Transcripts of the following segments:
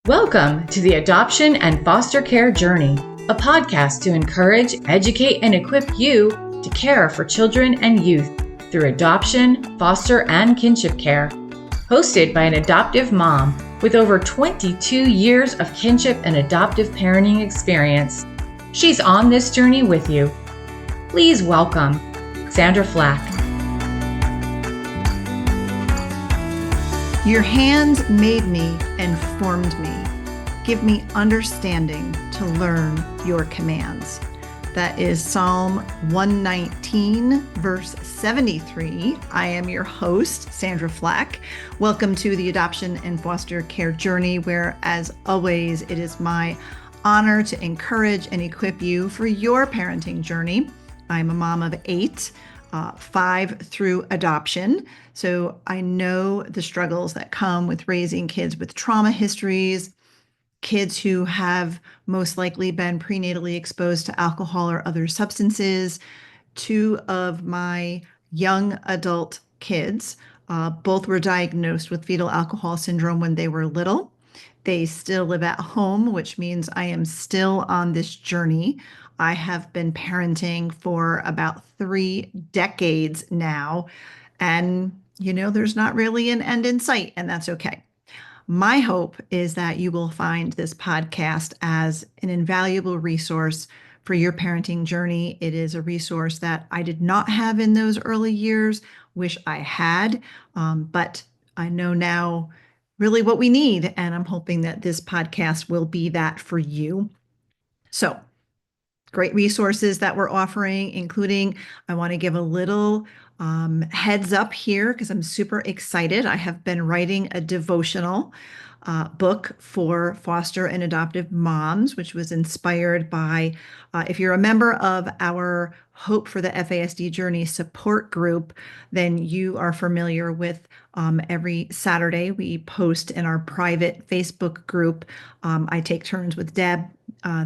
Welcome to the Adoption and Foster Care Journey, a podcast to encourage, educate, and equip you to care for children and youth through adoption, foster, and kinship care. Hosted by an adoptive mom with over 22 years of kinship and adoptive parenting experience. She's on this journey with you. Please welcome Sandra Flach. Your hands made me and formed me. Give me understanding to learn your commands. That is Psalm 119, verse 73. I am your host, Sandra Flach. Welcome to the Adoption and Foster Care Journey, where, as always, it is my honor to encourage and equip you for your parenting journey. I'm a mom of 8, 5 through adoption. So I know the struggles that come with raising kids with trauma histories, kids who have most likely been prenatally exposed to alcohol or other substances. 2 of my young adult kids, both were diagnosed with fetal alcohol syndrome when they were little. They still live at home, which means I am still on this journey. I have been parenting for about 3 decades now, and there's not really an end in sight, and that's okay. My hope is that you will find this podcast as an invaluable resource for your parenting journey. It is a resource that I did not have in those early years, wish I had, but I know now really what we need, and I'm hoping that this podcast will be that for you. So, great resources that we're offering, including, I want to give a little heads up here because I'm super excited. I have been writing a devotional book for foster and adoptive moms, which was inspired by, if you're a member of our Hope for the FASD Journey support group, then you are familiar with every Saturday we post in our private Facebook group. I take turns with Deb,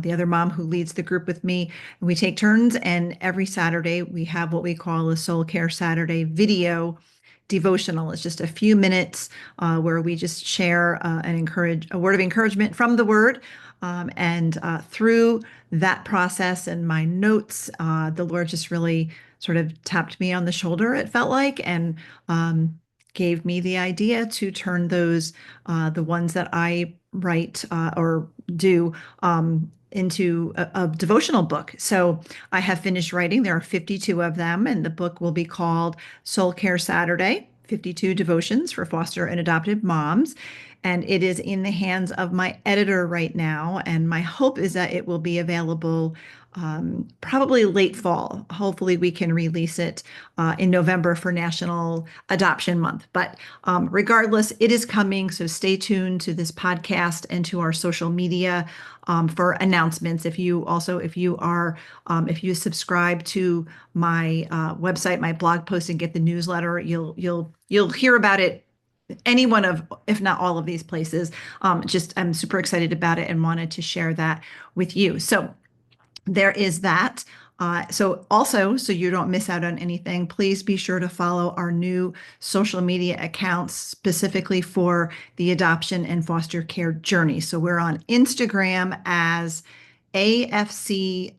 the other mom who leads the group with me. And we take turns, and every Saturday we have what we call a Soul Care Saturday video devotional. It's just a few minutes where we just share a word of encouragement from the Word. And through that process and my notes, the Lord just really sort of tapped me on the shoulder, it felt like, and gave me the idea to turn those, the ones that I write or do, into a devotional book. So I have finished writing. There are 52 of them, and the book will be called Soul Care Saturday, 52 Devotions for Foster and Adoptive Moms. And it is in the hands of my editor right now. And my hope is that it will be available probably late fall. Hopefully we can release it in November for National Adoption Month. But regardless, it is coming. So stay tuned to this podcast and to our social media for announcements. If you subscribe to my website, my blog post, and get the newsletter, you'll hear about it any one of, if not all of these places. I'm super excited about it and wanted to share that with you. So there is that. So you don't miss out on anything, please be sure to follow our new social media accounts specifically for the adoption and foster care journey. So we're on Instagram as AFC_journey,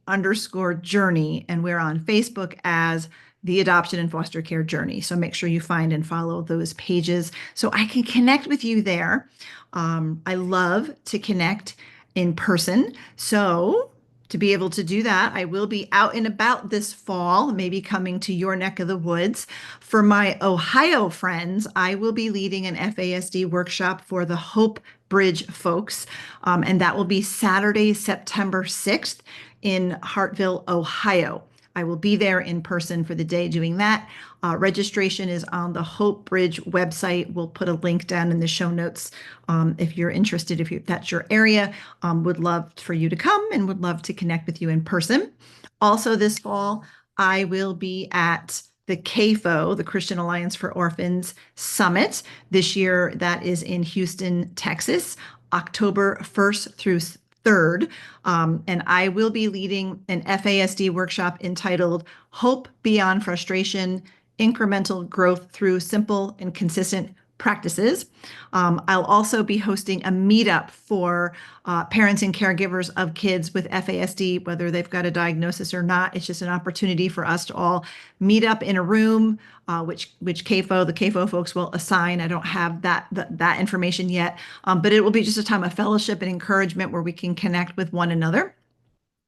and we're on Facebook as the Adoption and Foster Care Journey. So make sure you find and follow those pages so I can connect with you there. I love to connect in person. So to be able to do that, I will be out and about this fall, maybe coming to your neck of the woods. For my Ohio friends, I will be leading an FASD workshop for the Hope Bridge folks, and that will be Saturday, September 6th in Hartville, Ohio. I will be there in person for the day doing that. Registration is on the Hope Bridge website. We'll put a link down in the show notes if you're interested, if that's your area. Would love for you to come and would love to connect with you in person. Also this fall, I will be at the CAFO, the Christian Alliance for Orphans Summit. This year, that is in Houston, Texas, October 1st through 3rd, and I will be leading an FASD workshop entitled Hope Beyond Frustration, Incremental Growth Through Simple and Consistent practices. I'll also be hosting a meetup for parents and caregivers of kids with FASD, whether they've got a diagnosis or not. It's just an opportunity for us to all meet up in a room, which the CAFO folks will assign. I don't have that information yet, but it will be just a time of fellowship and encouragement where we can connect with one another.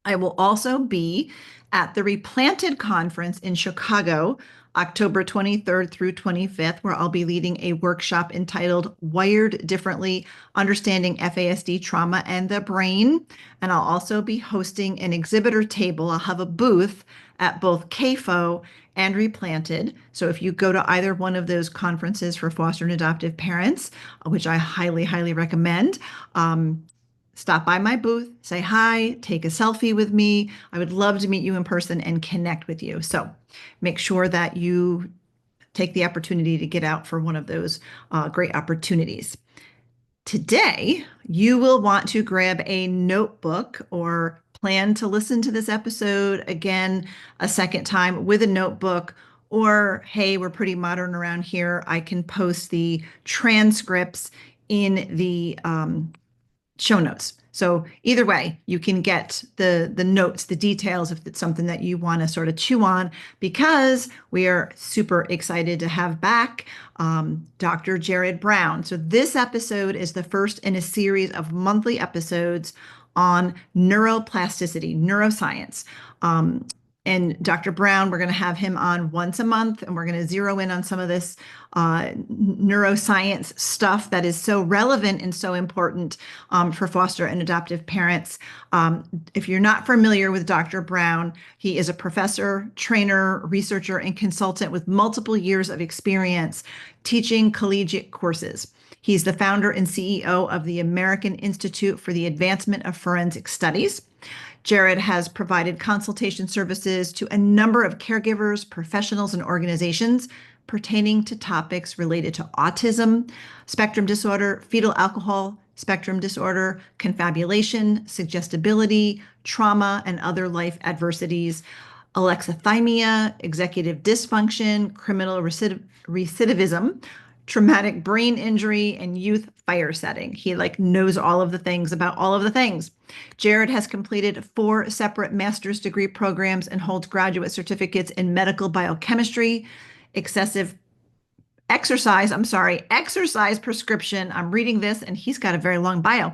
I will also be at the Replanted Conference in Chicago, October 23rd through 25th, where I'll be leading a workshop entitled Wired Differently, Understanding FASD Trauma and the Brain. And I'll also be hosting an exhibitor table. I'll have a booth at both CAFO and Replanted. So if you go to either one of those conferences for foster and adoptive parents, which I highly, highly recommend, stop by my booth, say hi, take a selfie with me. I would love to meet you in person and connect with you. So make sure that you take the opportunity to get out for one of those great opportunities. Today, you will want to grab a notebook or plan to listen to this episode again a second time with a notebook. Or, hey, we're pretty modern around here. I can post the transcripts in the show notes. So either way, you can get the notes, the details, if it's something that you want to sort of chew on, because we are super excited to have back Dr. Jerrod Brown. So this episode is the first in a series of monthly episodes on neuroplasticity, neuroscience. And Dr. Brown, we're going to have him on once a month, and we're going to zero in on some of this neuroscience stuff that is so relevant and so important for foster and adoptive parents. If you're not familiar with Dr. Brown, he is a professor, trainer, researcher, and consultant with multiple years of experience teaching collegiate courses. He's the founder and CEO of the American Institute for the Advancement of Forensic Studies. Jerrod has provided consultation services to a number of caregivers, professionals, and organizations pertaining to topics related to autism, spectrum disorder, fetal alcohol spectrum disorder, confabulation, suggestibility, trauma, and other life adversities, alexithymia, executive dysfunction, criminal recidivism, traumatic brain injury, and youth firesetting. He knows all of the things about all of the things. Jerrod has completed 4 separate master's degree programs and holds graduate certificates in medical biochemistry, exercise prescription. I'm reading this and he's got a very long bio.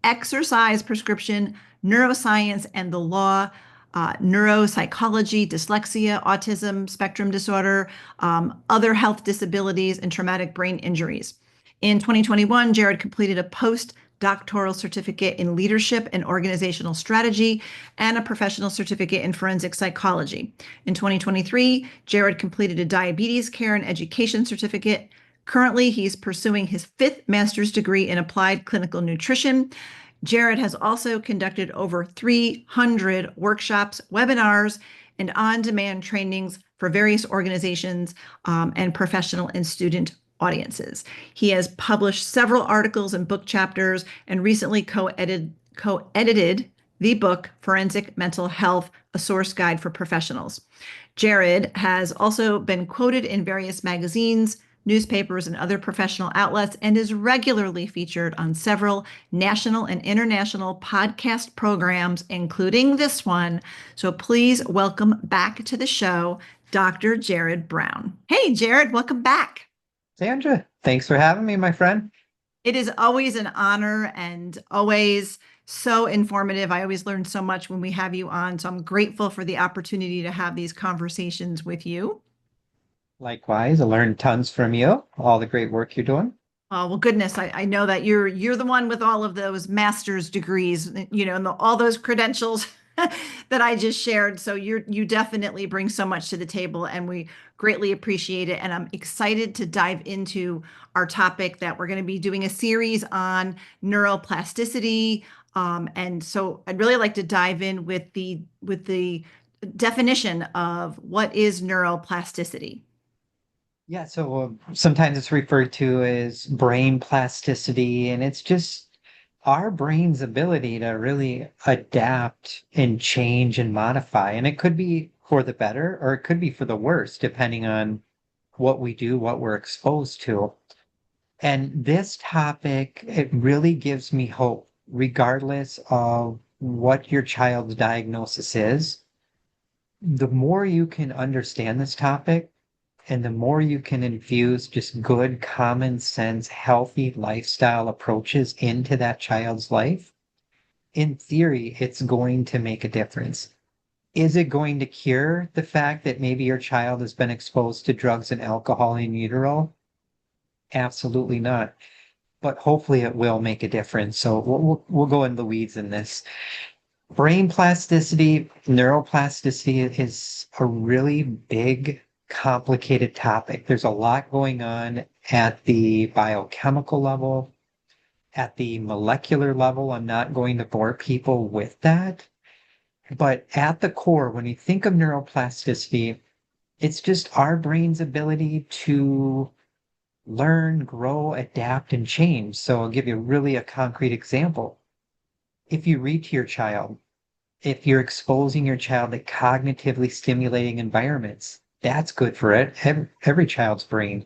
Exercise prescription, neuroscience and the law, neuropsychology, dyslexia, autism spectrum disorder, other health disabilities, and traumatic brain injuries. In 2021, Jerrod completed a post-doctoral certificate in leadership and organizational strategy and a professional certificate in forensic psychology. In 2023, Jerrod completed a diabetes care and education certificate. Currently, he's pursuing his 5th master's degree in applied clinical nutrition. Jerrod has also conducted over 300 workshops, webinars, and on-demand trainings for various organizations and professional and student audiences. He has published several articles and book chapters and recently co-edited the book Forensic Mental Health, a Source Guide for Professionals. Jerrod has also been quoted in various magazines, newspapers, and other professional outlets, and is regularly featured on several national and international podcast programs, including this one. So please welcome back to the show, Dr. Jerrod Brown. Hey, Jerrod, welcome back. Sandra, thanks for having me, my friend. It is always an honor and always so informative. I always learn so much when we have you on. So I'm grateful for the opportunity to have these conversations with you. Likewise, I learned tons from you, all the great work you're doing. Oh, well, goodness, I know that you're the one with all of those master's degrees, and all those credentials that I just shared. So you definitely bring so much to the table, and we greatly appreciate it. And I'm excited to dive into our topic that we're going to be doing a series on neuroplasticity. And so I'd really like to dive in with the definition of what is neuroplasticity. Yeah, so sometimes it's referred to as brain plasticity, and it's just our brain's ability to really adapt and change and modify. And it could be for the better or it could be for the worse, depending on what we do, what we're exposed to. And this topic, it really gives me hope, regardless of what your child's diagnosis is. The more you can understand this topic, and the more you can infuse just good, common sense, healthy lifestyle approaches into that child's life, in theory, it's going to make a difference. Is it going to cure the fact that maybe your child has been exposed to drugs and alcohol in utero? Absolutely not. But hopefully it will make a difference. So we'll go in the weeds in this. Brain plasticity, neuroplasticity is a really big, complicated topic. There's a lot going on at the biochemical level, at the molecular level. I'm not going to bore people with that. But at the core, when you think of neuroplasticity, it's just our brain's ability to learn, grow, adapt, and change. So I'll give you really a concrete example. If you read to your child, if you're exposing your child to cognitively stimulating environments, that's good for it, every child's brain.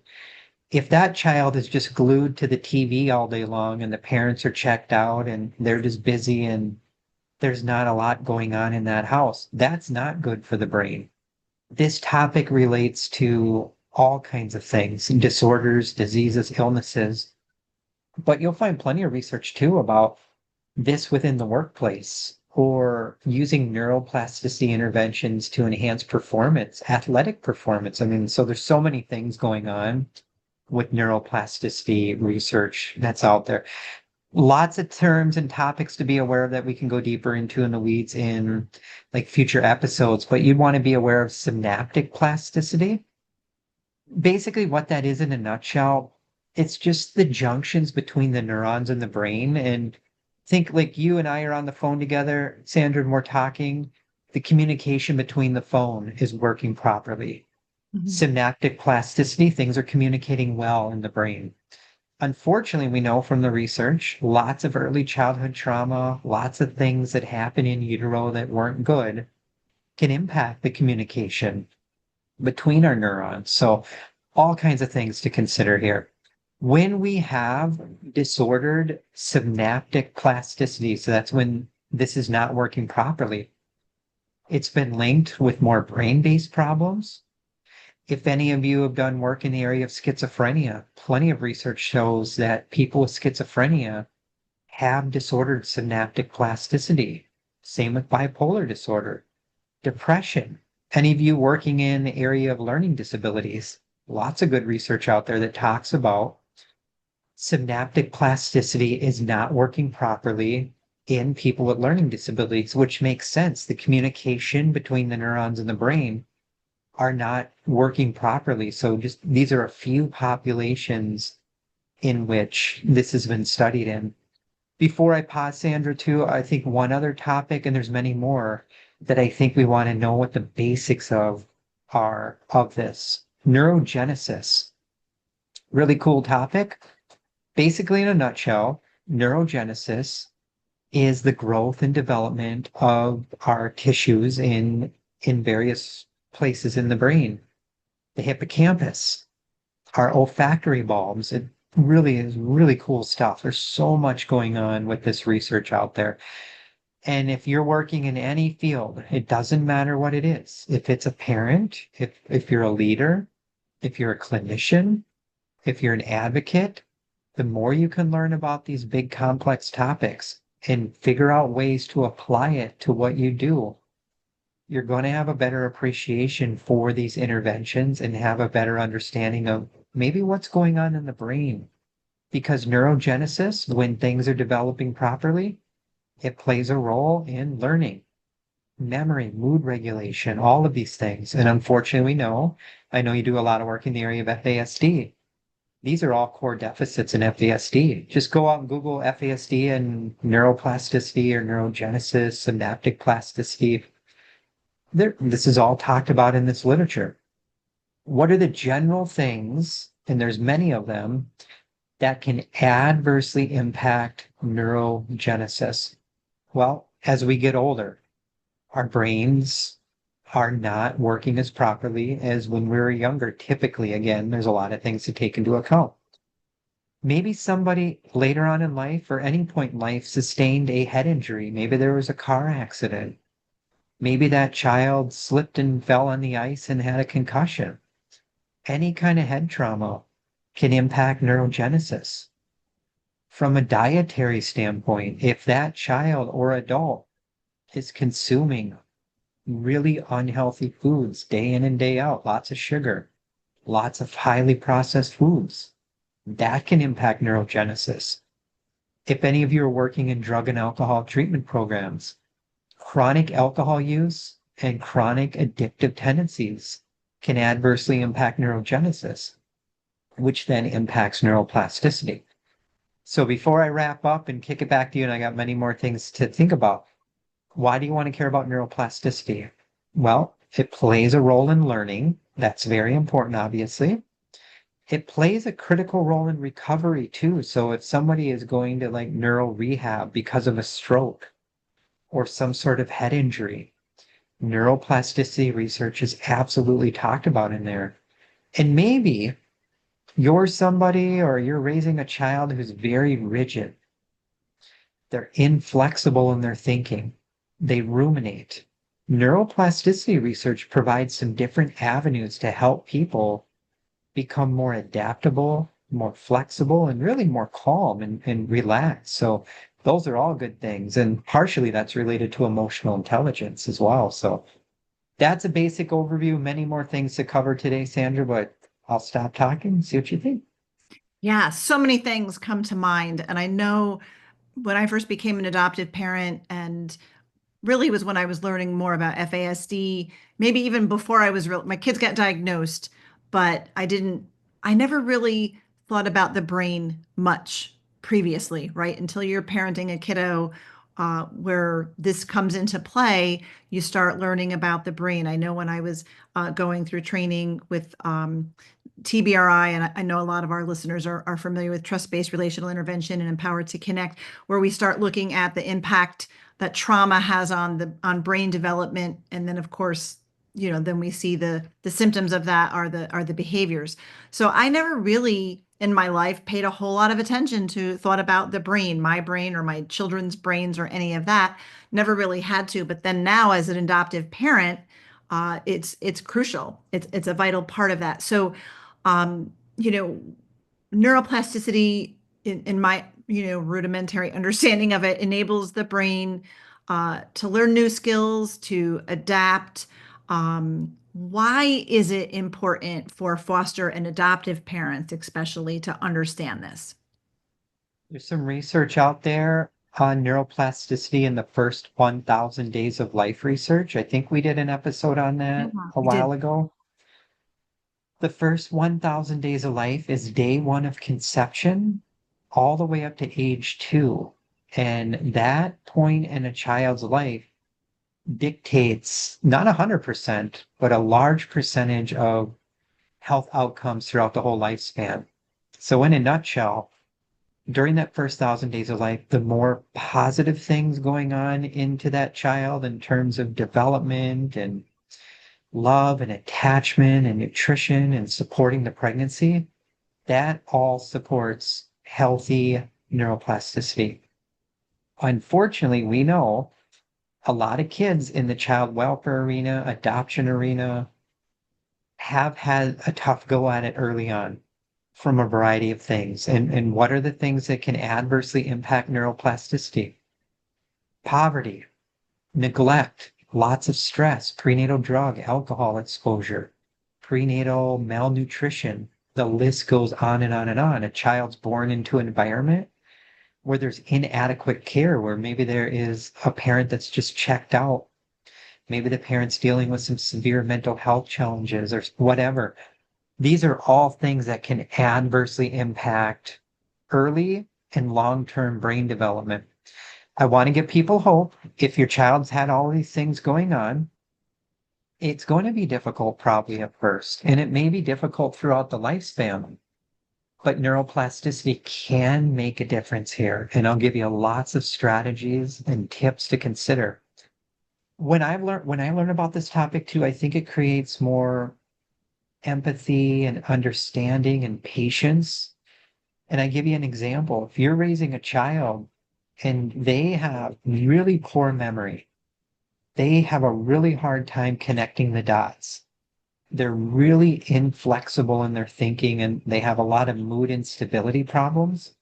If that child is just glued to the TV all day long and the parents are checked out and they're just busy and there's not a lot going on in that house, that's not good for the brain. This topic relates to all kinds of things, disorders, diseases, illnesses, but you'll find plenty of research too about this within the workplace or using neuroplasticity interventions to enhance performance, athletic performance. I mean, so there's so many things going on with neuroplasticity research that's out there. Lots of terms and topics to be aware of that we can go deeper into in the weeds in like future episodes, but you'd want to be aware of synaptic plasticity. Basically, what that is in a nutshell, it's just the junctions between the neurons in the brain. And think like you and I are on the phone together, Sandra, and we're talking, the communication between the phone is working properly. Synaptic plasticity, things are communicating well in the brain. Unfortunately, we know from the research, lots of early childhood trauma, lots of things that happen in utero that weren't good can impact the communication between our neurons. So all kinds of things to consider here. When we have disordered synaptic plasticity, so that's when this is not working properly, it's been linked with more brain-based problems. If any of you have done work in the area of schizophrenia, plenty of research shows that people with schizophrenia have disordered synaptic plasticity. Same with bipolar disorder, depression. Any of you working in the area of learning disabilities, lots of good research out there that talks about synaptic plasticity is not working properly in people with learning disabilities, which makes sense. The communication between the neurons in the brain are not working properly. So just these are a few populations in which this has been studied in. Before I pause, Sandra, too, I think one other topic, and there's many more, that I think we want to know what the basics of are of this. Neurogenesis. Really cool topic. Basically, in a nutshell, neurogenesis is the growth and development of our tissues in various places in the brain. The hippocampus, our olfactory bulbs. It really is really cool stuff. There's so much going on with this research out there. And if you're working in any field, it doesn't matter what it is. If it's a parent, if you're a leader, if you're a clinician, if you're an advocate, the more you can learn about these big complex topics and figure out ways to apply it to what you do, you're going to have a better appreciation for these interventions and have a better understanding of maybe what's going on in the brain. Because neurogenesis, when things are developing properly, it plays a role in learning, memory, mood regulation, all of these things. And unfortunately, I know you do a lot of work in the area of FASD. These are all core deficits in FASD. Just go out and Google FASD and neuroplasticity or neurogenesis, synaptic plasticity. This is all talked about in this literature. What are the general things, and there's many of them, that can adversely impact neurogenesis? Well, as we get older, our brains are not working as properly as when we were younger. Typically, again, there's a lot of things to take into account. Maybe somebody later on in life or any point in life sustained a head injury. Maybe there was a car accident. Maybe that child slipped and fell on the ice and had a concussion. Any kind of head trauma can impact neurogenesis. From a dietary standpoint, if that child or adult is consuming really unhealthy foods day in and day out, lots of sugar, lots of highly processed foods, that can impact neurogenesis. If any of you are working in drug and alcohol treatment programs, chronic alcohol use and chronic addictive tendencies can adversely impact neurogenesis, which then impacts neuroplasticity. So before I wrap up and kick it back to you, and I got many more things to think about, why do you want to care about neuroplasticity? Well, it plays a role in learning. That's very important, obviously. It plays a critical role in recovery too. So if somebody is going to like neural rehab because of a stroke or some sort of head injury, neuroplasticity research is absolutely talked about in there. And maybe you're somebody or you're raising a child who's very rigid. They're inflexible in their thinking. They ruminate. Neuroplasticity research provides some different avenues to help people become more adaptable, more flexible, and really more calm and relaxed. So those are all good things. And partially that's related to emotional intelligence as well. So that's a basic overview. Many more things to cover today, Sandra, but I'll stop talking and see what you think. Yeah, so many things come to mind. And I know when I first became an adoptive parent, and really was when I was learning more about FASD, maybe even before my kids got diagnosed, but I never really thought about the brain much previously, right? Until you're parenting a kiddo where this comes into play, you start learning about the brain. I know when I was going through training with TBRI, and I know a lot of our listeners are familiar with trust-based relational intervention and Empowered to Connect, where we start looking at the impact that trauma has on brain development, and then of course, then we see the symptoms of that are the behaviors. So I never really in my life paid a whole lot of attention to thought about the brain, my brain or my children's brains or any of that. Never really had to, but then now as an adoptive parent, it's crucial. It's a vital part of that. So um, you know, neuroplasticity, in my rudimentary understanding of it, enables the brain to learn new skills, to adapt. Why is it important for foster and adoptive parents, especially, to understand this? There's some research out there on neuroplasticity in the first 1,000 days of life research. I think we did an episode on that a We did. while ago. The first 1,000 days of life is day one of conception all the way up to age 2. And that point in a child's life dictates not 100%, but a large percentage of health outcomes throughout the whole lifespan. So in a nutshell, during that first 1,000 days of life, the more positive things going on into that child in terms of development and love and attachment and nutrition and supporting the pregnancy, that all supports healthy neuroplasticity. Unfortunately, we know a lot of kids in the child welfare arena, adoption arena, have had a tough go at it early on from a variety of things. And what are the things that can adversely impact neuroplasticity? Poverty, neglect, lots of stress, prenatal drug, alcohol exposure, prenatal malnutrition. The list goes on and on and on. A child's born into an environment where there's inadequate care, where maybe there is a parent that's just checked out. Maybe the parent's dealing with some severe mental health challenges or whatever. These are all things that can adversely impact early and long-term brain development. I want to give people hope. If your child's had all these things going on, it's going to be difficult probably at first, and it may be difficult throughout the lifespan. But neuroplasticity can make a difference here, and I'll give you lots of strategies and tips to consider. When I learn about this topic too, I think it creates more empathy and understanding and patience And I give you an example. If you're raising a child and they have really poor memory, they have a really hard time connecting the dots. They're really inflexible in their thinking and they have a lot of mood instability problems.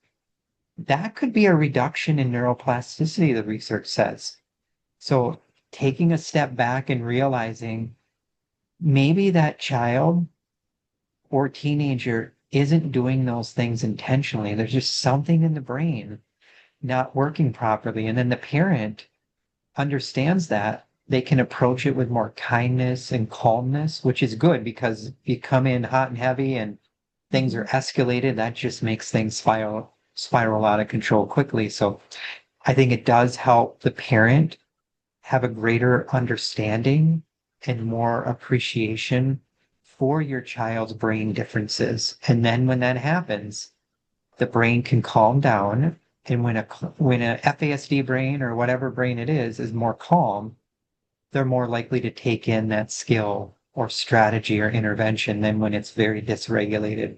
That could be a reduction in neuroplasticity, the research says. So taking a step back and realizing maybe that child or teenager isn't doing those things intentionally. There's just something in the brain not working properly. And then the parent understands that. They can approach it with more kindness and calmness, which is good because you come in hot and heavy and things are escalated. That just makes things spiral out of control quickly. So I think it does help the parent have a greater understanding and more appreciation for your child's brain differences. And then when that happens, the brain can calm down. And when a FASD brain or whatever brain it is more calm, they're more likely to take in that skill or strategy or intervention than when it's very dysregulated.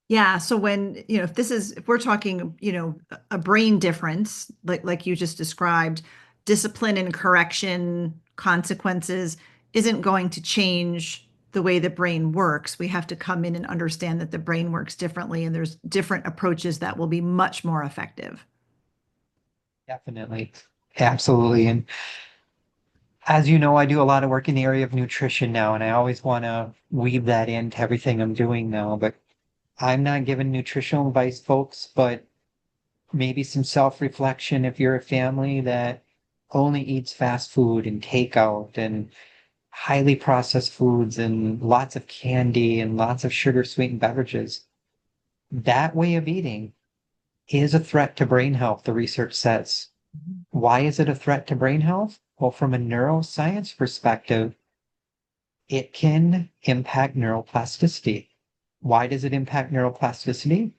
Yeah. So when, if we're talking, a brain difference, like you just described, discipline and correction consequences isn't going to change the way the brain works. We have to come in and understand that the brain works differently and there's different approaches that will be much more effective. Definitely. Absolutely. And as you know, I do a lot of work in the area of nutrition now, and I always want to weave that into everything I'm doing now. But I'm not giving nutritional advice, folks, but maybe some self-reflection if you're a family that only eats fast food and takeout and highly processed foods and lots of candy and lots of sugar sweetened beverages. That way of eating is a threat to brain health, the research says. Why is it a threat to brain health? Well, from a neuroscience perspective, it can impact neuroplasticity. Why does it impact neuroplasticity?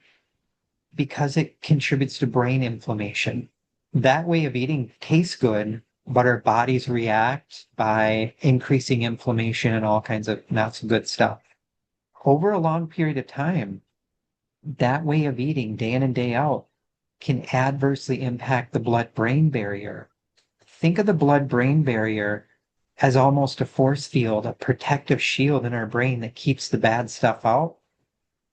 Because it contributes to brain inflammation. That way of eating tastes good, but our bodies react by increasing inflammation and all kinds of not so good stuff. Over a long period of time, that way of eating day in and day out can adversely impact the blood-brain barrier. Think of the blood-brain barrier as almost a force field, a protective shield in our brain that keeps the bad stuff out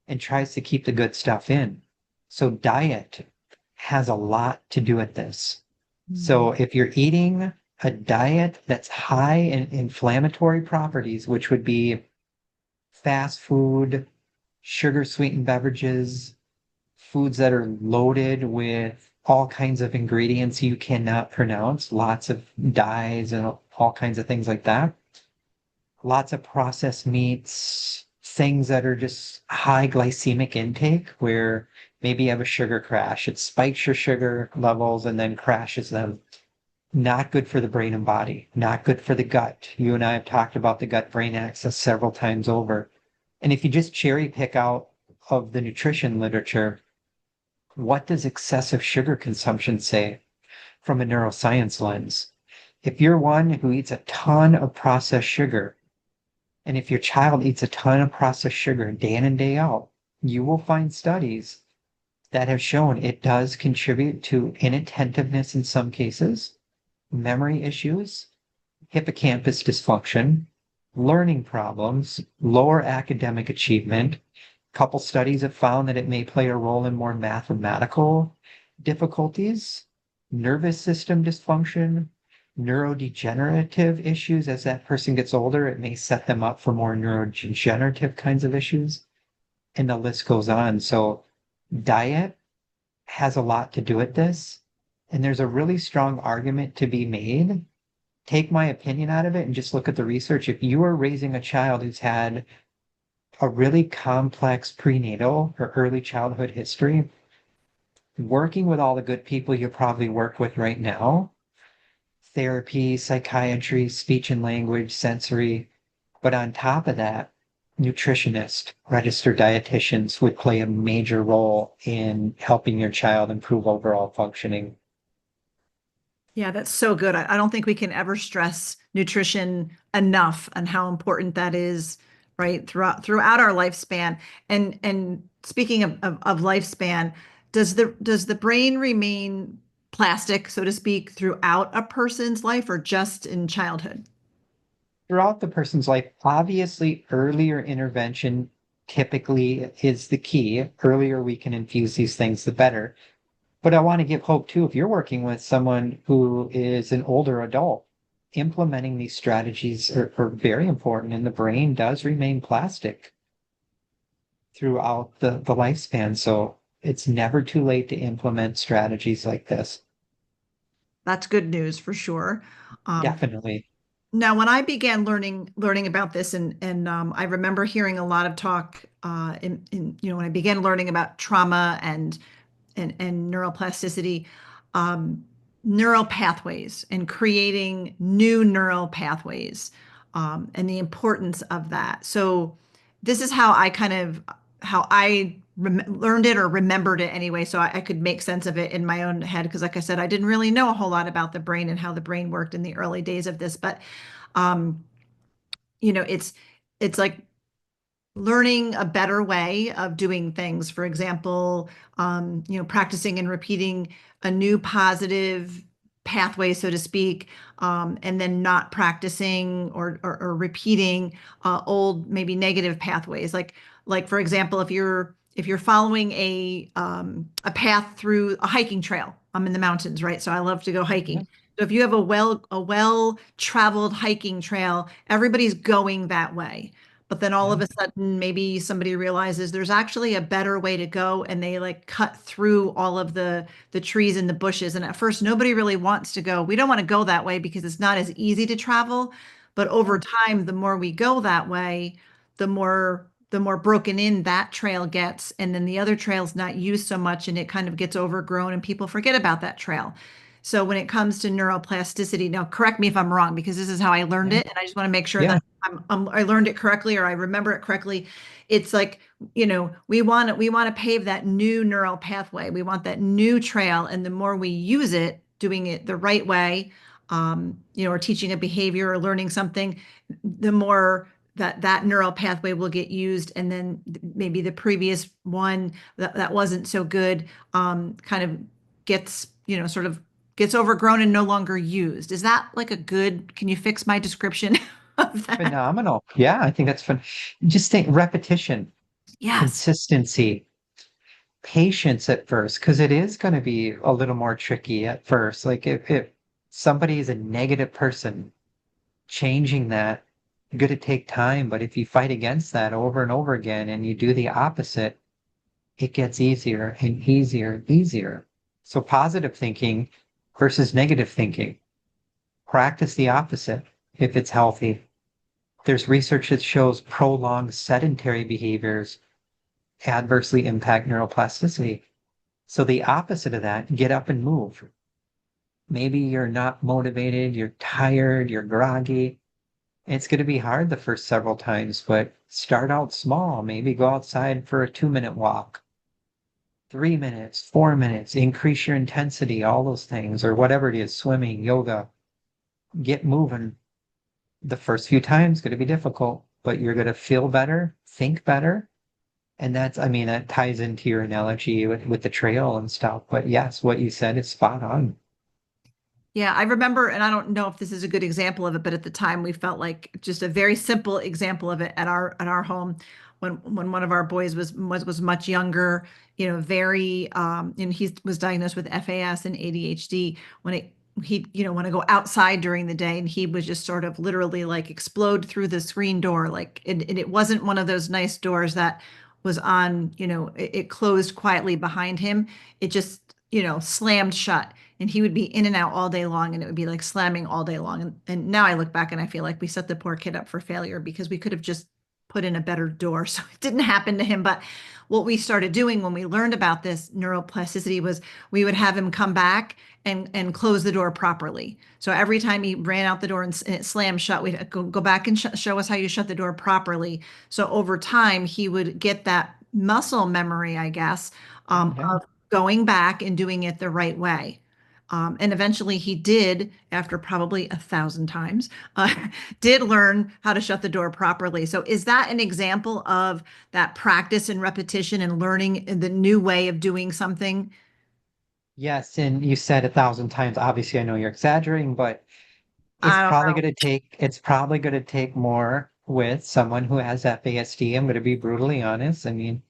and tries to keep the good stuff in. So diet has a lot to do with this. So if you're eating a diet that's high in inflammatory properties, which would be fast food, sugar sweetened beverages, foods that are loaded with all kinds of ingredients you cannot pronounce, lots of dyes and all kinds of things like that. Lots of processed meats, things that are just high glycemic intake, where maybe you have a sugar crash. It spikes your sugar levels and then crashes them. Not good for the brain and body, not good for the gut. You and I have talked about the gut-brain axis several times over. And if you just cherry pick out of the nutrition literature, what does excessive sugar consumption say from a neuroscience lens? If you're one who eats a ton of processed sugar, and if your child eats a ton of processed sugar day in and day out, you will find studies that have shown it does contribute to inattentiveness in some cases, memory issues, hippocampus dysfunction, learning problems, lower academic achievement. A couple studies have found that it may play a role in more mathematical difficulties, nervous system dysfunction, neurodegenerative issues. As that person gets older, it may set them up for more neurodegenerative kinds of issues. And the list goes on. So diet has a lot to do with this. And there's a really strong argument to be made. Take my opinion out of it and just look at the research. If you are raising a child who's had a really complex prenatal or early childhood history, working with all the good people you probably work with right now, therapy, psychiatry, speech and language, sensory, but on top of that, nutritionist, registered dietitians would play a major role in helping your child improve overall functioning. Yeah, that's so good. I don't think we can ever stress nutrition enough and how important that is, right? Throughout our lifespan. And speaking of lifespan, does the brain remain plastic, so to speak, throughout a person's life or just in childhood? Throughout the person's life, obviously earlier intervention typically is the key. Earlier we can infuse these things, the better. But I want to give hope too. If you're working with someone who is an older adult, implementing these strategies are very important, and the brain does remain plastic throughout the lifespan. So it's never too late to implement strategies like this. That's good news for sure. Um, Definitely. Now, when I began learning about this, and I remember hearing a lot of talk when I began learning about trauma and neuroplasticity, um, neural pathways and creating new neural pathways, and the importance of that. So this is how I learned it or remembered it anyway, so I could make sense of it in my own head. Because, like I said, I didn't really know a whole lot about the brain and how the brain worked in the early days of this, but um, it's like learning a better way of doing things. For example, practicing and repeating a new positive pathway, so to speak, and then not practicing or repeating old, maybe negative pathways. Like for example, if you're following a path through a hiking trail. I'm in the mountains, right? So I love to go hiking. Mhm. So if you have a well traveled hiking trail, everybody's going that way. But then all Yeah. of a sudden, maybe somebody realizes there's actually a better way to go, and they like cut through all of the trees and the bushes. And at first, nobody really wants to go. We don't want to go that way because it's not as easy to travel. But over time, the more we go that way, the more broken in that trail gets, and then the other trail's not used so much, and it kind of gets overgrown, and people forget about that trail. So when it comes to neuroplasticity, now correct me if I'm wrong because this is how I learned Yeah. it, and I just want to make sure Yeah. that I learned it correctly or I remember it correctly. It's like, we want to pave that new neural pathway. We want that new trail, and the more we use it, doing it the right way, or teaching a behavior or learning something, the more that neural pathway will get used, and then maybe the previous one that wasn't so good kind of gets, sort of gets overgrown and no longer used. Is that like can you fix my description of that? Phenomenal. Yeah, I think that's fun. Just think repetition, Yes. consistency, patience at first, because it is going to be a little more tricky at first. Like if somebody is a negative person, changing that going to take time. But if you fight against that over and over again and you do the opposite, it gets easier and easier and easier. So positive thinking versus negative thinking. Practice the opposite if it's healthy. There's research that shows prolonged sedentary behaviors adversely impact neuroplasticity. So the opposite of that, get up and move. Maybe you're not motivated, you're tired, you're groggy. It's going to be hard the first several times, but start out small. Maybe go outside for a 2-minute walk, 3 minutes, 4 minutes, increase your intensity, all those things, or whatever it is, swimming, yoga. Get moving. The first few times going to be difficult, but you're going to feel better, think better. And I mean, that ties into your analogy with the trail and stuff. But yes, what you said is spot on. Yeah, I remember, and I don't know if this is a good example of it, but at the time we felt like just a very simple example of it at our home when one of our boys was much younger, very and he was diagnosed with FAS and ADHD. He want to go outside during the day, and he was just sort of literally like explode through the screen door, like, and it wasn't one of those nice doors that was on, it closed quietly behind him. It just, slammed shut, and he would be in and out all day long, and it would be like slamming all day long. And now I look back and I feel like we set the poor kid up for failure because we could have just put in a better door. So it didn't happen to him. But what we started doing when we learned about this neuroplasticity was we would have him come back and close the door properly. So every time he ran out the door and it slammed shut, we'd go back and show us how you shut the door properly. So over time, he would get that muscle memory, I guess, Yeah. of going back and doing it the right way. And eventually he did, after probably 1,000 times, did learn how to shut the door properly. So is that an example of that practice and repetition and learning the new way of doing something? Yes, and you said 1,000 times. Obviously, I know you're exaggerating, but I don't know. it's probably going to take more with someone who has FASD. I'm going to be brutally honest. I mean,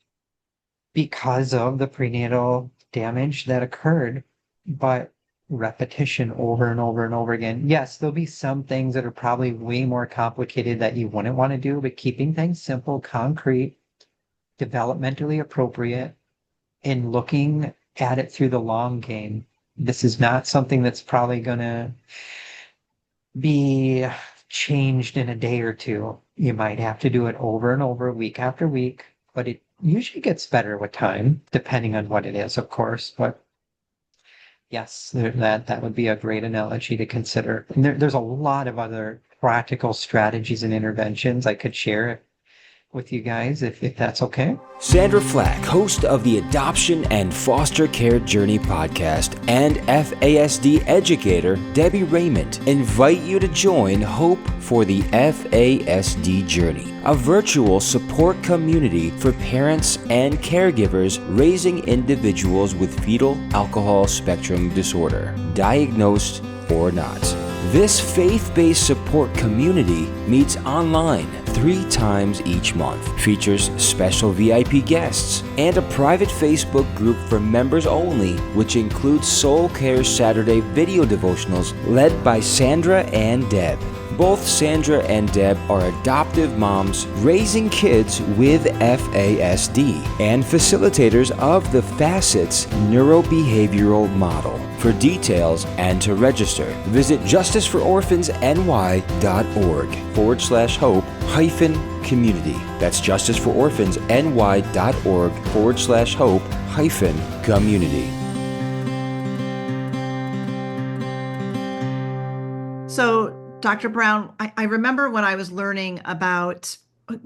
because of the prenatal damage that occurred, but repetition over and over and over again. Yes, there'll be some things that are probably way more complicated that you wouldn't want to do, but keeping things simple, concrete, developmentally appropriate, and looking at it through the long game. This is not something that's probably going to be changed in a day or two. You might have to do it over and over, week after week, but it usually gets better with time, depending on what it is, of course. But yes, that would be a great analogy to consider. And there's a lot of other practical strategies and interventions I could share with you guys if that's okay. Sandra Flach, host of the Adoption and Foster Care Journey podcast, and FASD educator Debbie Raymond invite you to join Hope for the FASD Journey, a virtual support community for parents and caregivers raising individuals with fetal alcohol spectrum disorder, diagnosed or not. This faith-based support community meets online 3 times each month, features special VIP guests, and a private Facebook group for members only, which includes Soul Care Saturday video devotionals led by Sandra and Deb. Both Sandra and Deb are adoptive moms raising kids with FASD and facilitators of the Facets neurobehavioral model. For details and to register, visit justicefororphansny.org/hope-community. That's justicefororphansny.org/hope-community. So, Dr. Brown, I remember when I was learning about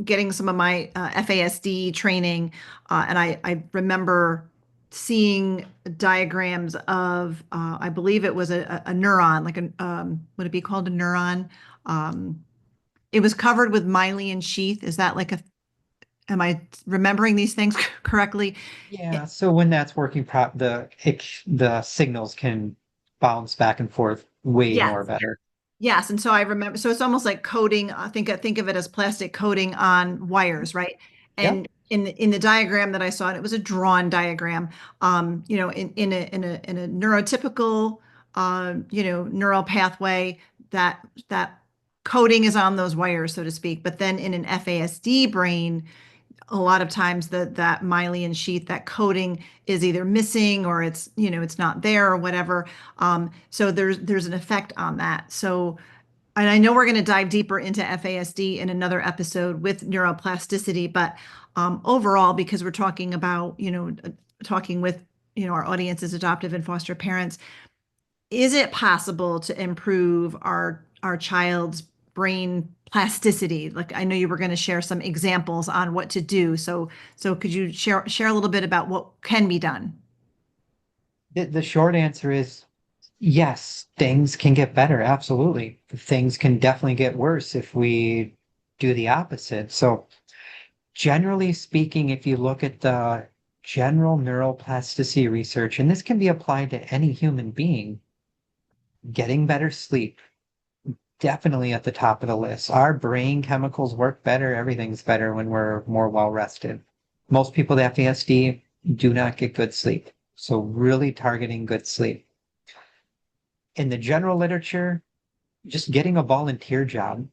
getting some of my FASD training, and I remember seeing diagrams of, I believe it was a neuron, like would it be called a neuron? It was covered with myelin sheath. Is that like am I remembering these things correctly? Yeah, so when that's working, the signals can bounce back and forth way Yes. more better. Yes, and so I remember, so it's almost like coding. I think of it as plastic coating on wires, right? Yep. And in the diagram that I saw, and it was a drawn diagram, in a neurotypical, neural pathway, that coding is on those wires, so to speak. But then in an FASD brain, a lot of times that myelin sheath, that coating is either missing or it's not there or whatever. So there's an effect on that. So, and I know we're going to dive deeper into FASD in another episode with neuroplasticity, but overall, because we're talking about, talking with, our audience is adoptive and foster parents, is it possible to improve our child's brain plasticity? Like, I know you were going to share some examples on what to do. So could you share a little bit about what can be done? The short answer is yes, things can get better. Absolutely. Things can definitely get worse if we do the opposite. So generally speaking, if you look at the general neuroplasticity research, and this can be applied to any human being, getting better sleep, definitely at the top of the list. Our brain chemicals work better. Everything's better when we're more well rested. Most people with FASD do not get good sleep. So really targeting good sleep. In the general literature, just getting a volunteer job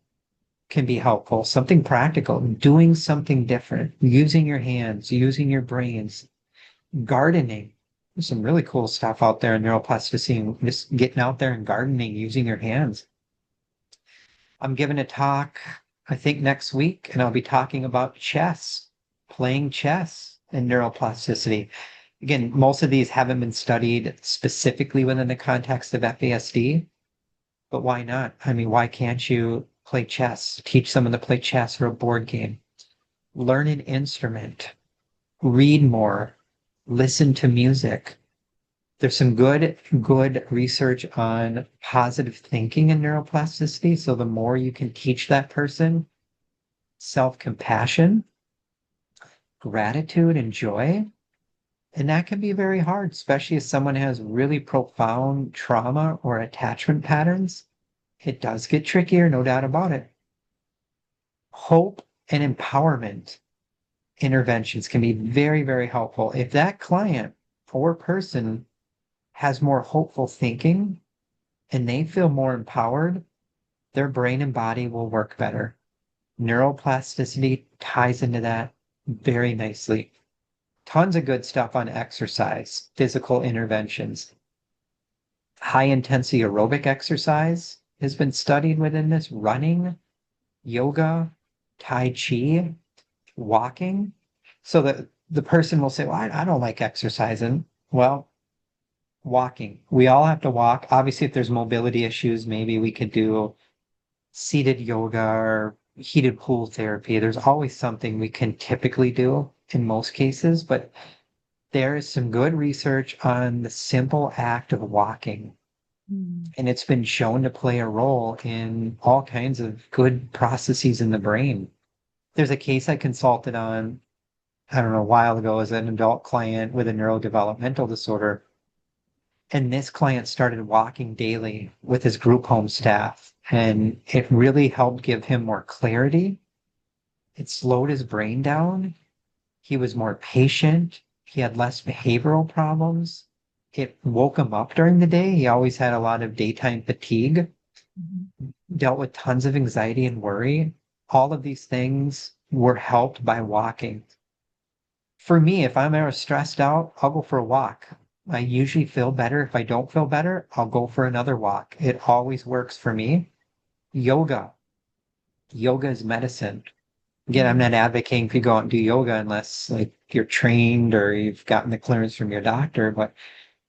can be helpful. Something practical, doing something different, using your hands, using your brains, gardening. There's some really cool stuff out there in neuroplasticity, just getting out there and gardening, using your hands. I'm giving a talk, I think next week, and I'll be talking about chess, playing chess and neuroplasticity. Again, most of these haven't been studied specifically within the context of FASD, but why not? I mean, why can't you play chess, teach someone to play chess or a board game, learn an instrument, read more, listen to music, There's some good research on positive thinking and neuroplasticity. So the more you can teach that person self-compassion, gratitude, and joy, and that can be very hard, especially if someone has really profound trauma or attachment patterns. It does get trickier, no doubt about it. Hope and empowerment interventions can be very, very helpful. If that client or person has more hopeful thinking and they feel more empowered, their brain and body will work better. Neuroplasticity ties into that very nicely. Tons of good stuff on exercise, physical interventions. High intensity aerobic exercise has been studied within this: running, yoga, Tai Chi, walking. So that the person will say, well, I don't like exercising. Well, walking. We all have to walk. Obviously, if there's mobility issues, maybe we could do seated yoga or heated pool therapy. There's always something we can typically do in most cases, but there is some good research on the simple act of walking. And it's been shown to play a role in all kinds of good processes in the brain. There's a case I consulted on, I don't know, a while ago as an adult client with a neurodevelopmental disorder. And this client started walking daily with his group home staff, and it really helped give him more clarity. It slowed his brain down. He was more patient. He had less behavioral problems. It woke him up during the day. He always had a lot of daytime fatigue, dealt with tons of anxiety and worry. All of these things were helped by walking. For me, if I'm ever stressed out, I'll go for a walk. I usually feel better. If I don't feel better, I'll go for another walk. It always works for me. Yoga. Yoga is medicine. Again, I'm not advocating for you go out and do yoga unless like you're trained or you've gotten the clearance from your doctor, but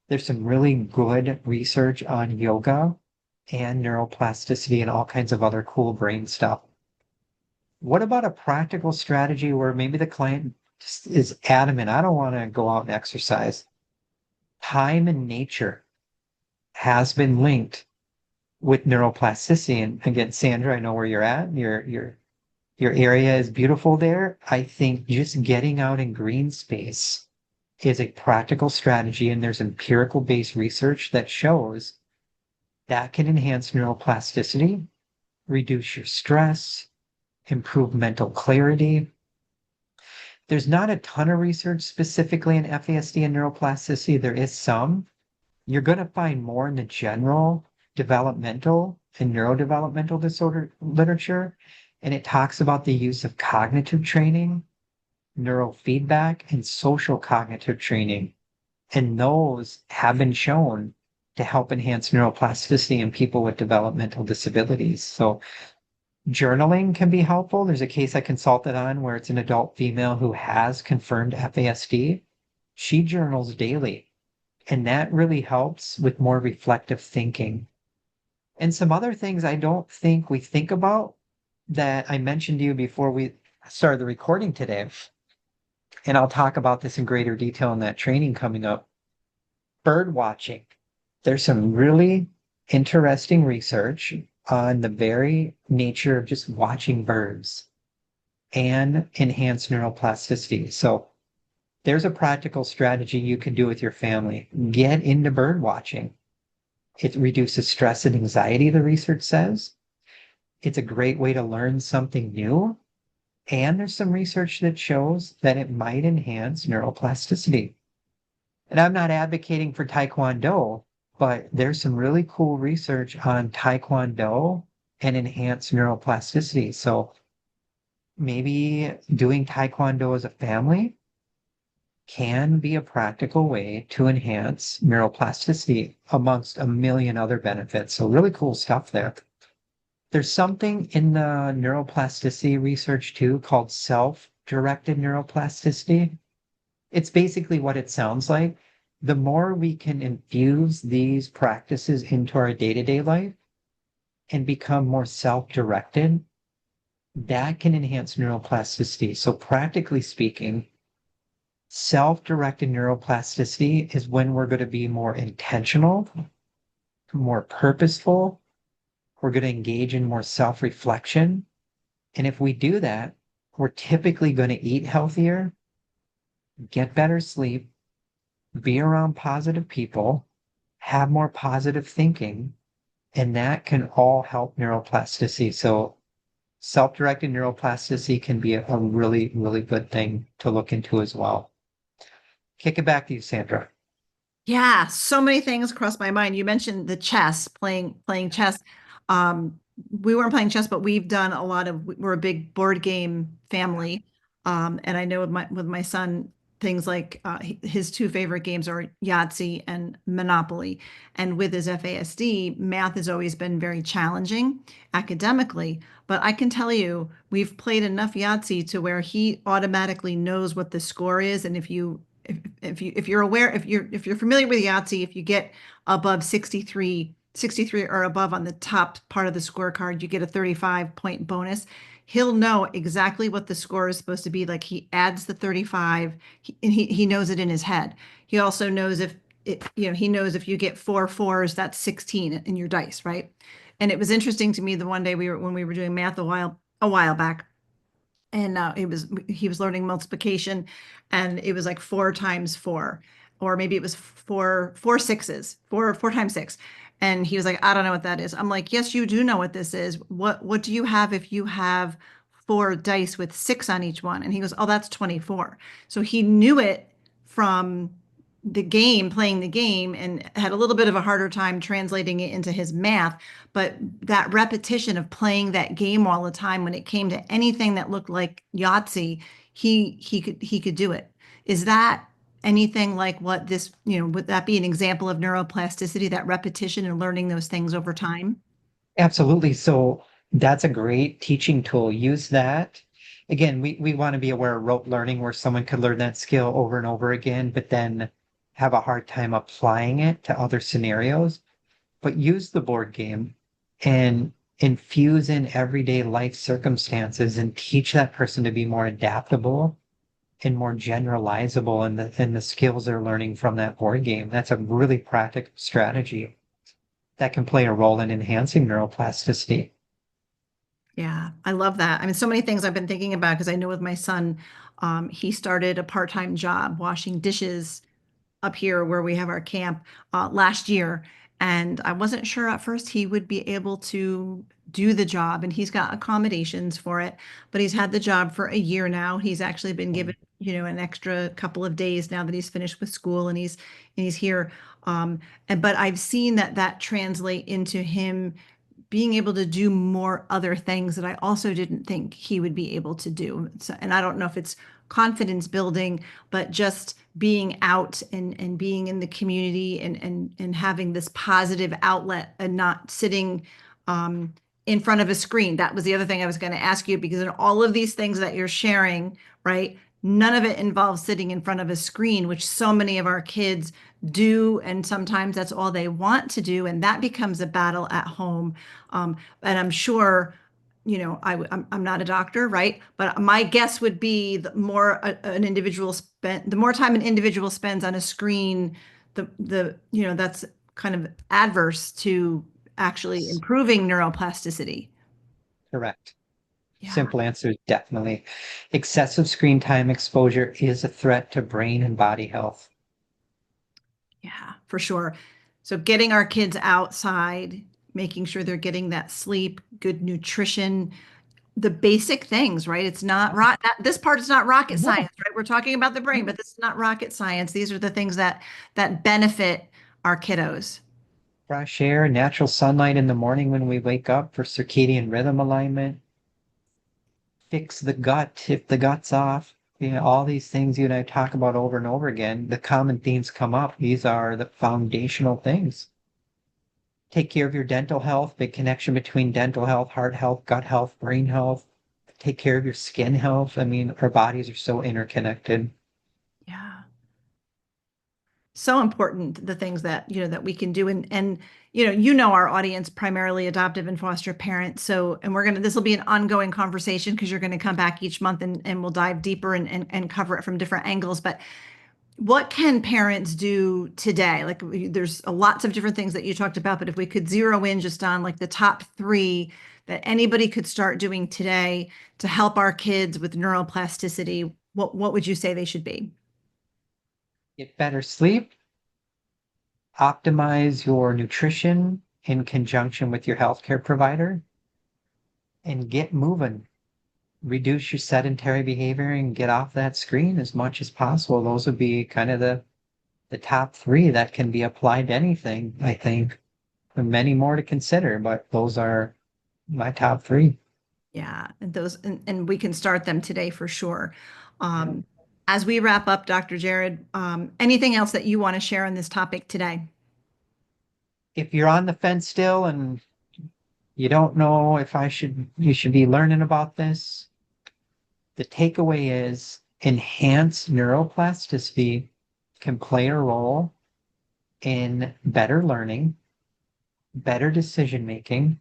there's some really good research on yoga and neuroplasticity and all kinds of other cool brain stuff. What about a practical strategy where maybe the client is adamant, I don't want to go out and exercise? Time in nature has been linked with neuroplasticity. And again, Sandra, I know where you're at. Your area is beautiful there. I think just getting out in green space is a practical strategy, and there's empirical based research that shows that can enhance neuroplasticity, reduce your stress, improve mental clarity. There's not a ton of research specifically in FASD and neuroplasticity. There is some. You're going to find more in the general developmental and neurodevelopmental disorder literature, and it talks about the use of cognitive training, neurofeedback, and social cognitive training. And those have been shown to help enhance neuroplasticity in people with developmental disabilities. So journaling can be helpful. There's a case I consulted on where it's an adult female who has confirmed FASD. She journals daily, and that really helps with more reflective thinking. And some other things I don't think we think about that I mentioned to you before we started the recording today, and I'll talk about this in greater detail in that training coming up. Bird watching. There's some really interesting research on the very nature of just watching birds and enhance neuroplasticity. So there's a practical strategy you can do with your family. Get into bird watching. It reduces stress and anxiety, the research says. It's a great way to learn something new. And there's some research that shows that it might enhance neuroplasticity. And I'm not advocating for Taekwondo, but there's some really cool research on Taekwondo and enhanced neuroplasticity. So maybe doing Taekwondo as a family can be a practical way to enhance neuroplasticity amongst a million other benefits. So really cool stuff there. There's something in the neuroplasticity research too called self-directed neuroplasticity. It's basically what it sounds like. The more we can infuse these practices into our day-to-day life and become more self-directed, that can enhance neuroplasticity. So practically speaking, Self-directed neuroplasticity is when we're going to be more intentional, more purposeful. We're going to engage in more self-reflection. And if we do that, we're typically going to eat healthier, get better sleep, be around positive people, have more positive thinking, and that can all help neuroplasticity. So self-directed neuroplasticity can be a really, really good thing to look into as well. Kick it back to you, Sandra. Yeah, so many things crossed my mind. You mentioned the chess, playing chess. We weren't playing chess, but we've done a lot of, we're a big board game family. And I know with my son, things like his two favorite games are Yahtzee and Monopoly. And with his FASD, math has always been very challenging academically. But I can tell you, we've played enough Yahtzee to where he automatically knows what the score is. And if you're aware, if you're familiar with Yahtzee, if you get above 63 or above on the top part of the scorecard, you get a 35-point bonus. He'll know exactly what the score is supposed to be. Like he adds the 35, and he knows it in his head. He also knows he knows if you get 4 4s, that's 16 in your dice, right? And it was interesting to me the one day when we were doing math a while back, and he was learning multiplication, and it was like 4 times 4, or maybe it was four sixes, four times 6. And he was like, I don't know what that is. I'm like, yes, you do know what this is. What do you have if you have 4 dice with 6 on each one? And he goes, oh, that's 24. So he knew it from playing the game, and had a little bit of a harder time translating it into his math. But that repetition of playing that game all the time, when it came to anything that looked like Yahtzee, he could do it. Is that anything like what this, would that be an example of neuroplasticity, that repetition and learning those things over time? Absolutely. So that's a great teaching tool. Use that. Again, we want to be aware of rote learning where someone could learn that skill over and over again, but then have a hard time applying it to other scenarios. But use the board game and infuse in everyday life circumstances and teach that person to be more adaptable and more generalizable in the skills they're learning from that board game. That's a really practical strategy that can play a role in enhancing neuroplasticity. Yeah, I love that. I mean, so many things I've been thinking about, because I know with my son, he started a part-time job washing dishes up here where we have our camp last year. And I wasn't sure at first he would be able to do the job, and he's got accommodations for it, but he's had the job for a year now. He's actually been given, an extra couple of days now that he's finished with school, and he's here. But I've seen that translate into him being able to do more other things that I also didn't think he would be able to do. So, and I don't know if it's confidence building, but just being out and being in the community, and having this positive outlet, and not sitting in front of a screen. That was the other thing I was going to ask you, because in all of these things that you're sharing, right, none of it involves sitting in front of a screen, which so many of our kids do, and sometimes that's all they want to do, and that becomes a battle at home. And I'm sure, I'm not a doctor, right? But my guess would be the more the more time an individual spends on a screen, that's kind of adverse to actually improving neuroplasticity. Correct. Yeah. Simple answer is definitely. Excessive screen time exposure is a threat to brain and body health. Yeah, for sure. So getting our kids outside, making sure they're getting that sleep, good nutrition, the basic things, right? It's not this part is not rocket No. science, right? We're talking about the brain, but this is not rocket science. These are the things that benefit our kiddos. Fresh air, natural sunlight in the morning when we wake up for circadian rhythm alignment. Fix the gut if the gut's off. All these things you and I talk about over and over again, the common themes come up. These are the foundational things. Take care of your dental health, big connection between dental health, heart health, gut health, brain health. Take care of your skin health. I mean, our bodies are so interconnected. Yeah. So important, the things that, that we can do. And our audience, primarily adoptive and foster parents. So, and this will be an ongoing conversation because you're going to come back each month and we'll dive deeper and cover it from different angles. But what can parents do today? Like there's lots of different things that you talked about, but if we could zero in just on like the top 3 that anybody could start doing today to help our kids with neuroplasticity, what would you say they should be? Get better sleep, optimize your nutrition in conjunction with your healthcare provider, and get moving. Reduce your sedentary behavior and get off that screen as much as possible. Those would be kind of the top 3 that can be applied to anything, I think. There are many more to consider, but those are my top 3. Yeah, and we can start them today for sure. As we wrap up, Dr. Jerrod, anything else that you want to share on this topic today? If you're on the fence still and you don't know if you should be learning about this, the takeaway is enhanced neuroplasticity can play a role in better learning, better decision making,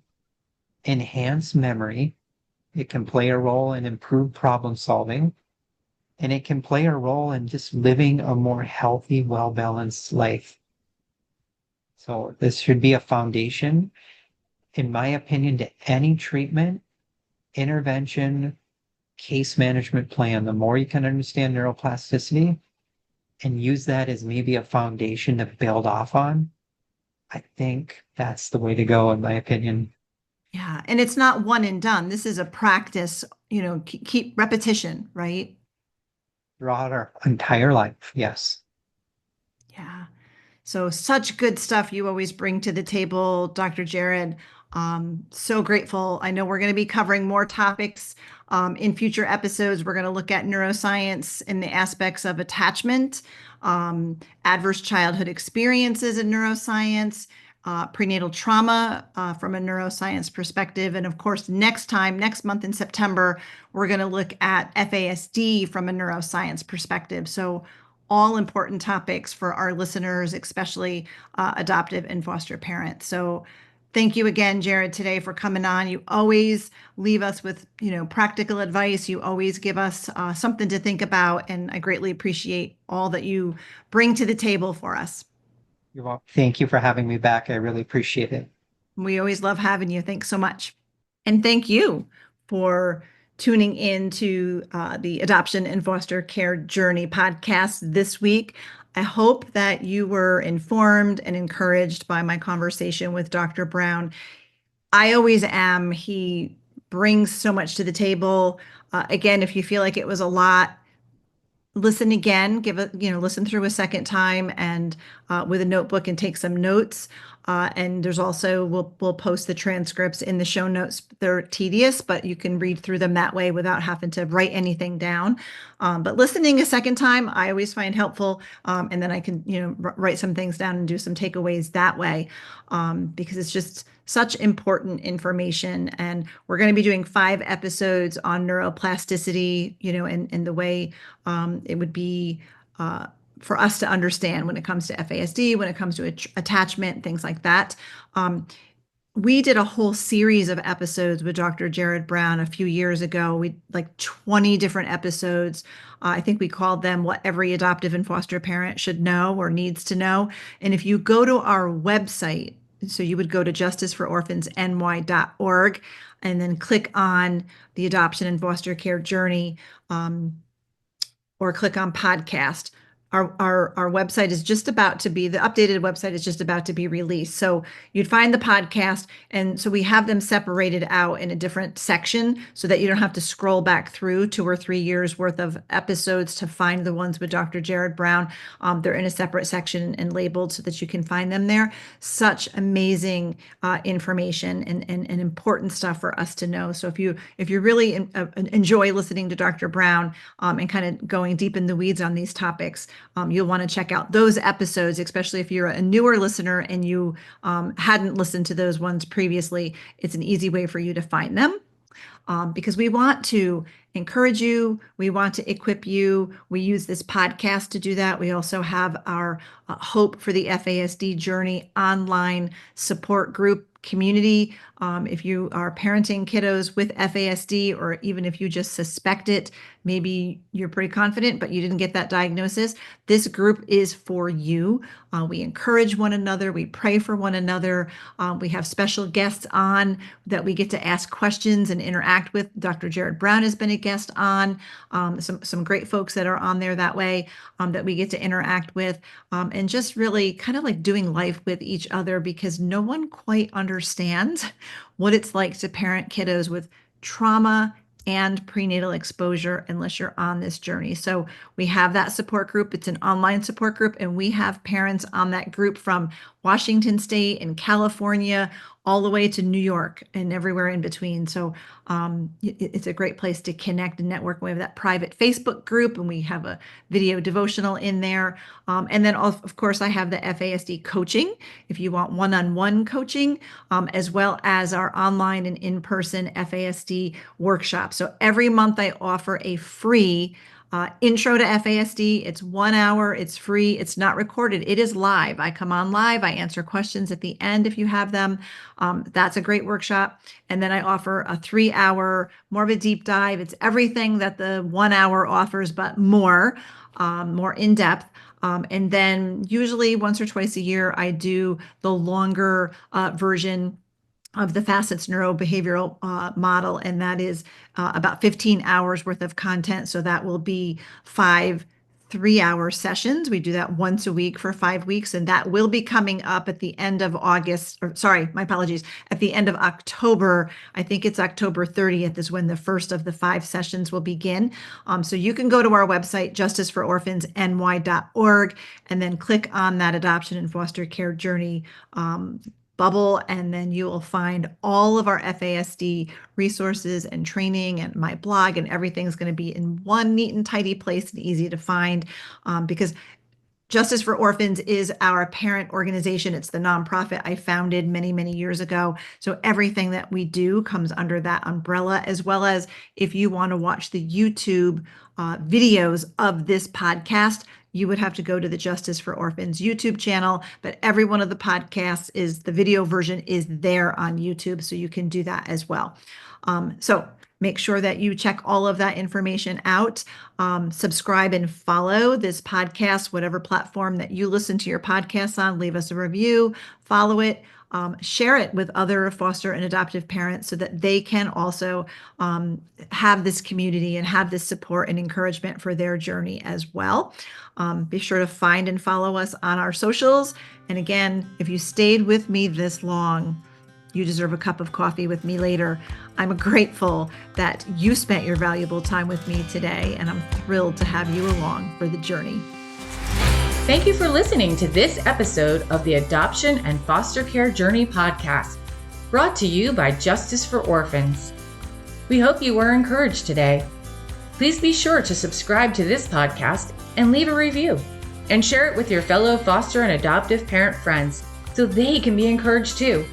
enhanced memory. It can play a role in improved problem solving, and it can play a role in just living a more healthy, well-balanced life. So this should be a foundation, in my opinion, to any treatment, intervention, case management plan. The more you can understand neuroplasticity and use that as maybe a foundation to build off on, I think that's the way to go, in my opinion. Yeah, and it's not one and done. This is a practice, keep repetition, right? Throughout our entire life, yes. Yeah. So such good stuff you always bring to the table, Dr. Jerrod. So grateful. I know we're going to be covering more topics in future episodes. We're going to look at neuroscience and the aspects of attachment, adverse childhood experiences in neuroscience, prenatal trauma from a neuroscience perspective. And of course, next month in September, we're going to look at FASD from a neuroscience perspective. So all important topics for our listeners, especially adoptive and foster parents. So thank you again, Jerrod, today for coming on. You always leave us with, practical advice. You always give us something to think about, and I greatly appreciate all that you bring to the table for us. You're welcome. Thank you for having me back. I really appreciate it. We always love having you. Thanks so much. And thank you for tuning in to the Adoption and Foster Care Journey podcast this week. I hope that you were informed and encouraged by my conversation with Dr. Brown. I always am. He brings so much to the table. Again, if you feel like it was a lot, listen again, listen through a second time and with a notebook and take some notes. And there's also, we'll post the transcripts in the show notes. They're tedious, but you can read through them that way without having to write anything down. But listening a second time, I always find helpful. And then I can, write some things down and do some takeaways that way because it's just such important information. And we're going to be doing 5 episodes on neuroplasticity, and the way it would be for us to understand when it comes to FASD, when it comes to attachment, things like that. We did a whole series of episodes with Dr. Jerrod Brown a few years ago. We like 20 different episodes. I think we called them What Every Adoptive and Foster Parent Should Know or Needs to Know. And if you go to our website, so you would go to justicefororphansny.org and then click on the Adoption and Foster Care Journey or click on podcast. Our website is just about to be, the updated website is just about to be released. So you'd find the podcast. And so we have them separated out in a different section so that you don't have to scroll back through 2 or 3 years worth of episodes to find the ones with Dr. Jerrod Brown. They're in a separate section and labeled so that you can find them there. Such amazing information and important stuff for us to know. So if you really enjoy listening to Dr. Brown and kind of going deep in the weeds on these topics, you'll want to check out those episodes, especially if you're a newer listener and you hadn't listened to those ones previously. It's an easy way for you to find them. because we want to encourage you. We want to equip you. We use this podcast to do that. We also have our Hope for the FASD Journey online support group community. If you are parenting kiddos with FASD, or even if you just suspect it, maybe you're pretty confident, but you didn't get that diagnosis, this group is for you. We encourage one another. We pray for one another. We have special guests on that we get to ask questions and interact with. Dr. Jerrod Brown has been a guest on, some great folks that are on there that way, that we get to interact with, and just really kind of like doing life with each other, because no one quite understands what it's like to parent kiddos with trauma and prenatal exposure unless you're on this journey. So we have that support group. It's an online support group, and we have parents on that group from Washington State and California all the way to New York and everywhere in between. So it's a great place to connect and network. We have that private Facebook group, and we have a video devotional in there. And then, of course, I have the FASD coaching if you want one-on-one coaching, as well as our online and in-person FASD workshops. So every month I offer a free intro to FASD. It's 1 hour. It's free. It's not recorded. It is live. I come on live. I answer questions at the end if you have them. That's a great workshop. And then I offer a 3-hour, more of a deep dive. It's everything that the 1 hour offers, but more in depth. And then usually once or twice a year, I do the longer version of the Facets neurobehavioral model, and that is about 15 hours worth of content. So that will be 5 3-hour sessions. We do that once a week for 5 weeks, and that will be coming up at the end of August, or sorry, my apologies, at the end of October. I think it's October 30th is when the first of the 5 sessions will begin. So you can go to our website, justiceforoRphansNY.org, and then click on that adoption and foster care journey bubble, and then you will find all of our FASD resources and training and my blog, and everything's going to be in one neat and tidy place and easy to find, because Justice for Orphans is our parent organization. It's the nonprofit I founded many, many years ago. So everything that we do comes under that umbrella, as well as if you want to watch the YouTube videos of this podcast, you would have to go to the Justice for Orphans YouTube channel, but every one of the podcasts the video version is there on YouTube, so you can do that as well. So make sure that you check all of that information out. Subscribe and follow this podcast, whatever platform that you listen to your podcasts on. Leave us a review, follow it. Share it with other foster and adoptive parents so that they can also have this community and have this support and encouragement for their journey as well. Be sure to find and follow us on our socials. And again, if you stayed with me this long, you deserve a cup of coffee with me later. I'm grateful that you spent your valuable time with me today, and I'm thrilled to have you along for the journey. Thank you for listening to this episode of the Adoption and Foster Care Journey podcast, brought to you by Justice for Orphans. We hope you were encouraged today. Please be sure to subscribe to this podcast and leave a review, and share it with your fellow foster and adoptive parent friends so they can be encouraged too.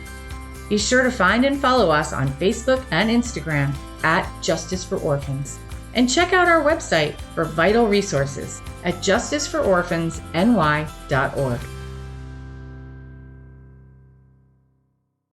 Be sure to find and follow us on Facebook and Instagram at Justice for Orphans. And check out our website for vital resources at justiceforoRphansNY.org.